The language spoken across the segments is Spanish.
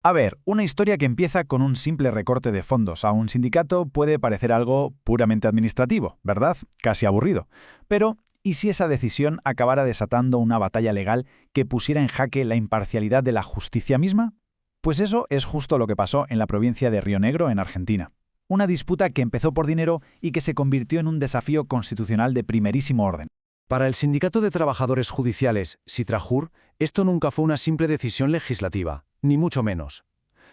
A ver, una historia que empieza con un simple recorte de fondos a un sindicato puede parecer algo puramente administrativo, ¿verdad? Casi aburrido. Pero, ¿y si esa decisión acabara desatando una batalla legal que pusiera en jaque la imparcialidad de la justicia misma? Pues eso es justo lo que pasó en la provincia de Río Negro, en Argentina. Una disputa que empezó por dinero y que se convirtió en un desafío constitucional de primerísimo orden. Para el Sindicato de Trabajadores Judiciales, Sitrajur, esto nunca fue una simple decisión legislativa, ni mucho menos.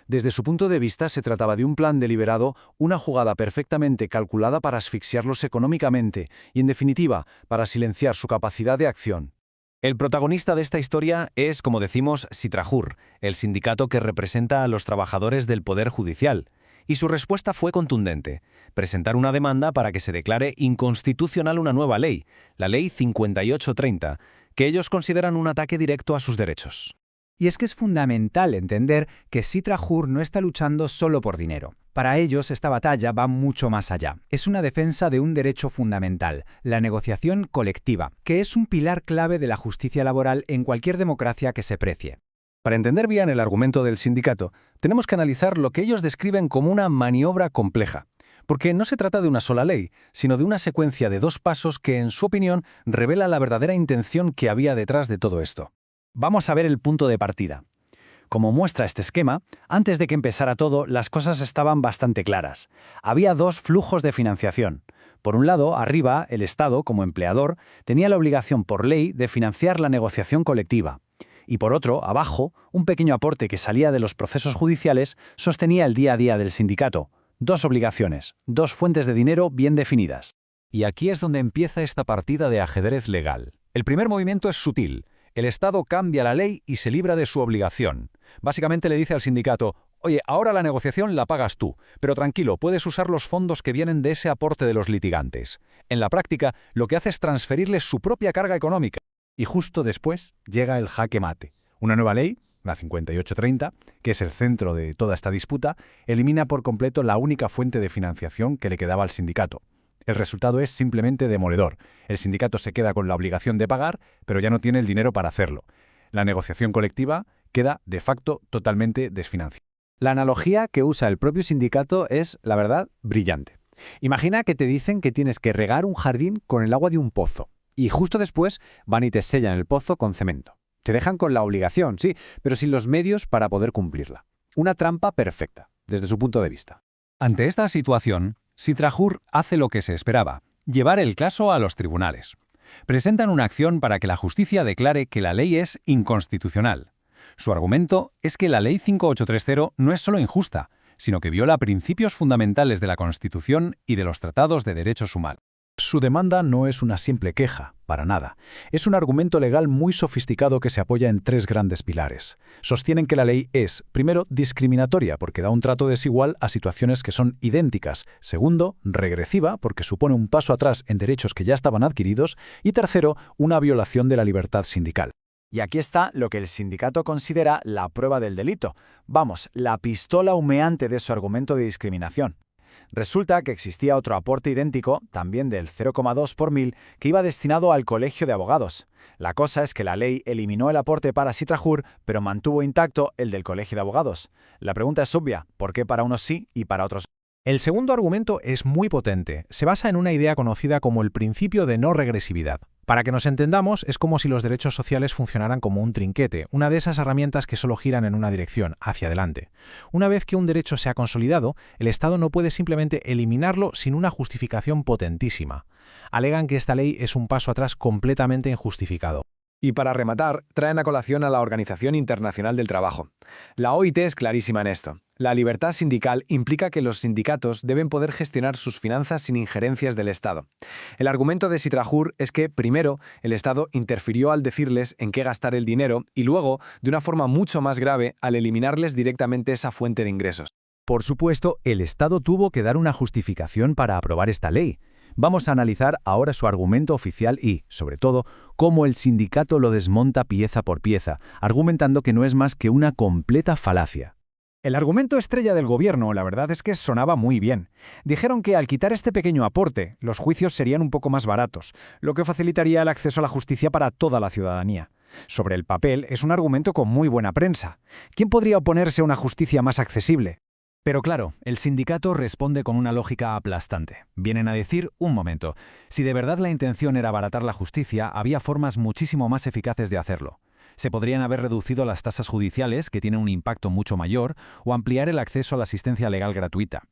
Desde su punto de vista se trataba de un plan deliberado, una jugada perfectamente calculada para asfixiarlos económicamente y, en definitiva, para silenciar su capacidad de acción. El protagonista de esta historia es, como decimos, Sitrajur, el sindicato que representa a los trabajadores del Poder Judicial. Y su respuesta fue contundente: presentar una demanda para que se declare inconstitucional una nueva ley, la Ley 5830, que ellos consideran un ataque directo a sus derechos. Y es que es fundamental entender que Sitrajur no está luchando solo por dinero. Para ellos, esta batalla va mucho más allá. Es una defensa de un derecho fundamental, la negociación colectiva, que es un pilar clave de la justicia laboral en cualquier democracia que se precie. Para entender bien el argumento del sindicato, tenemos que analizar lo que ellos describen como una maniobra compleja. Porque no se trata de una sola ley, sino de una secuencia de dos pasos que, en su opinión, revela la verdadera intención que había detrás de todo esto. Vamos a ver el punto de partida. Como muestra este esquema, antes de que empezara todo, las cosas estaban bastante claras. Había dos flujos de financiación. Por un lado, arriba, el Estado, como empleador, tenía la obligación por ley de financiar la negociación colectiva. Y por otro, abajo, un pequeño aporte que salía de los procesos judiciales sostenía el día a día del sindicato. Dos obligaciones, dos fuentes de dinero bien definidas. Y aquí es donde empieza esta partida de ajedrez legal. El primer movimiento es sutil. El Estado cambia la ley y se libra de su obligación. Básicamente le dice al sindicato: oye, ahora la negociación la pagas tú, pero tranquilo, puedes usar los fondos que vienen de ese aporte de los litigantes. En la práctica, lo que hace es transferirles su propia carga económica. Y justo después llega el jaque mate. Una nueva ley, la 5830, que es el centro de toda esta disputa, elimina por completo la única fuente de financiación que le quedaba al sindicato. El resultado es simplemente demoledor. El sindicato se queda con la obligación de pagar, pero ya no tiene el dinero para hacerlo. La negociación colectiva queda, de facto, totalmente desfinanciada. La analogía que usa el propio sindicato es, la verdad, brillante. Imagina que te dicen que tienes que regar un jardín con el agua de un pozo. Y justo después van y te sellan el pozo con cemento. Te dejan con la obligación, sí, pero sin los medios para poder cumplirla. Una trampa perfecta, desde su punto de vista. Ante esta situación, Sitrajur hace lo que se esperaba: llevar el caso a los tribunales. Presentan una acción para que la justicia declare que la ley es inconstitucional. Su argumento es que la Ley 5830 no es solo injusta, sino que viola principios fundamentales de la Constitución y de los tratados de derechos humanos. Su demanda no es una simple queja, para nada. Es un argumento legal muy sofisticado que se apoya en tres grandes pilares. Sostienen que la ley es, primero, discriminatoria porque da un trato desigual a situaciones que son idénticas. Segundo, regresiva porque supone un paso atrás en derechos que ya estaban adquiridos. Y tercero, una violación de la libertad sindical. Y aquí está lo que el sindicato considera la prueba del delito. Vamos, la pistola humeante de su argumento de discriminación. Resulta que existía otro aporte idéntico, también del 0,2 por mil, que iba destinado al colegio de abogados. La cosa es que la ley eliminó el aporte para Sitrajur, pero mantuvo intacto el del colegio de abogados. La pregunta es obvia: ¿por qué para unos sí y para otros no? El segundo argumento es muy potente. Se basa en una idea conocida como el principio de no regresividad. Para que nos entendamos, es como si los derechos sociales funcionaran como un trinquete, una de esas herramientas que solo giran en una dirección, hacia adelante. Una vez que un derecho se ha consolidado, el Estado no puede simplemente eliminarlo sin una justificación potentísima. Alegan que esta ley es un paso atrás completamente injustificado. Y para rematar, traen a colación a la Organización Internacional del Trabajo. La OIT es clarísima en esto. La libertad sindical implica que los sindicatos deben poder gestionar sus finanzas sin injerencias del Estado. El argumento de Sitrajur es que, primero, el Estado interfirió al decirles en qué gastar el dinero y luego, de una forma mucho más grave, al eliminarles directamente esa fuente de ingresos. Por supuesto, el Estado tuvo que dar una justificación para aprobar esta ley. Vamos a analizar ahora su argumento oficial y, sobre todo, cómo el sindicato lo desmonta pieza por pieza, argumentando que no es más que una completa falacia. El argumento estrella del gobierno, la verdad es que sonaba muy bien. Dijeron que al quitar este pequeño aporte, los juicios serían un poco más baratos, lo que facilitaría el acceso a la justicia para toda la ciudadanía. Sobre el papel, es un argumento con muy buena prensa. ¿Quién podría oponerse a una justicia más accesible? Pero claro, el sindicato responde con una lógica aplastante. Vienen a decir, un momento, si de verdad la intención era abaratar la justicia, había formas muchísimo más eficaces de hacerlo. Se podrían haber reducido las tasas judiciales, que tienen un impacto mucho mayor, o ampliar el acceso a la asistencia legal gratuita.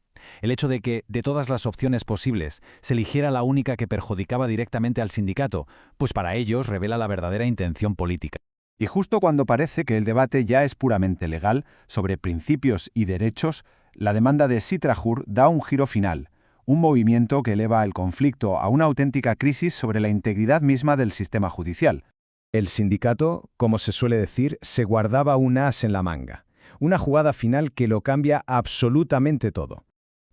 El hecho de que, de todas las opciones posibles, se eligiera la única que perjudicaba directamente al sindicato, pues para ellos revela la verdadera intención política. Y justo cuando parece que el debate ya es puramente legal, sobre principios y derechos, la demanda de Citrajur da un giro final, un movimiento que eleva el conflicto a una auténtica crisis sobre la integridad misma del sistema judicial. El sindicato, como se suele decir, se guardaba un as en la manga, una jugada final que lo cambia absolutamente todo.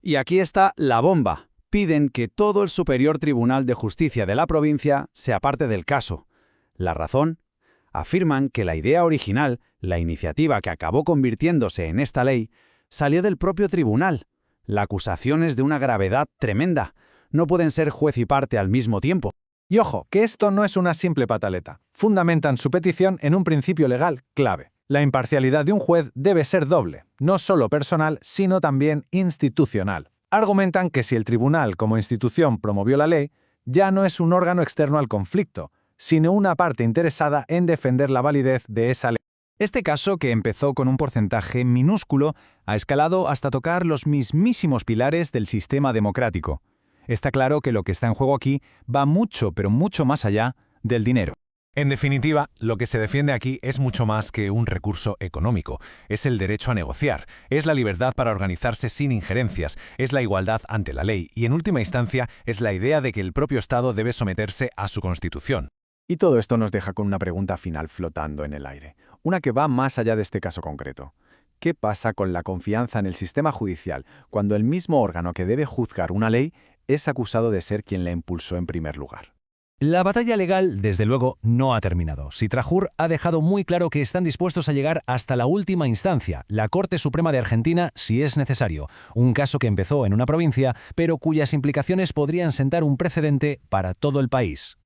Y aquí está la bomba. Piden que todo el Superior Tribunal de Justicia de la provincia se aparte del caso. ¿La razón? Afirman que la idea original, la iniciativa que acabó convirtiéndose en esta ley, salió del propio tribunal. La acusación es de una gravedad tremenda. No pueden ser juez y parte al mismo tiempo. Y ojo, que esto no es una simple pataleta. Fundamentan su petición en un principio legal clave. La imparcialidad de un juez debe ser doble, no solo personal, sino también institucional. Argumentan que si el tribunal como institución promovió la ley, ya no es un órgano externo al conflicto, sino una parte interesada en defender la validez de esa ley. Este caso, que empezó con un porcentaje minúsculo, ha escalado hasta tocar los mismísimos pilares del sistema democrático. Está claro que lo que está en juego aquí va mucho, pero mucho más allá del dinero. En definitiva, lo que se defiende aquí es mucho más que un recurso económico. Es el derecho a negociar, es la libertad para organizarse sin injerencias, es la igualdad ante la ley y, en última instancia, es la idea de que el propio Estado debe someterse a su Constitución. Y todo esto nos deja con una pregunta final flotando en el aire, una que va más allá de este caso concreto. ¿Qué pasa con la confianza en el sistema judicial cuando el mismo órgano que debe juzgar una ley es acusado de ser quien la impulsó en primer lugar? La batalla legal, desde luego, no ha terminado. Citrajur ha dejado muy claro que están dispuestos a llegar hasta la última instancia, la Corte Suprema de Argentina, si es necesario. Un caso que empezó en una provincia, pero cuyas implicaciones podrían sentar un precedente para todo el país.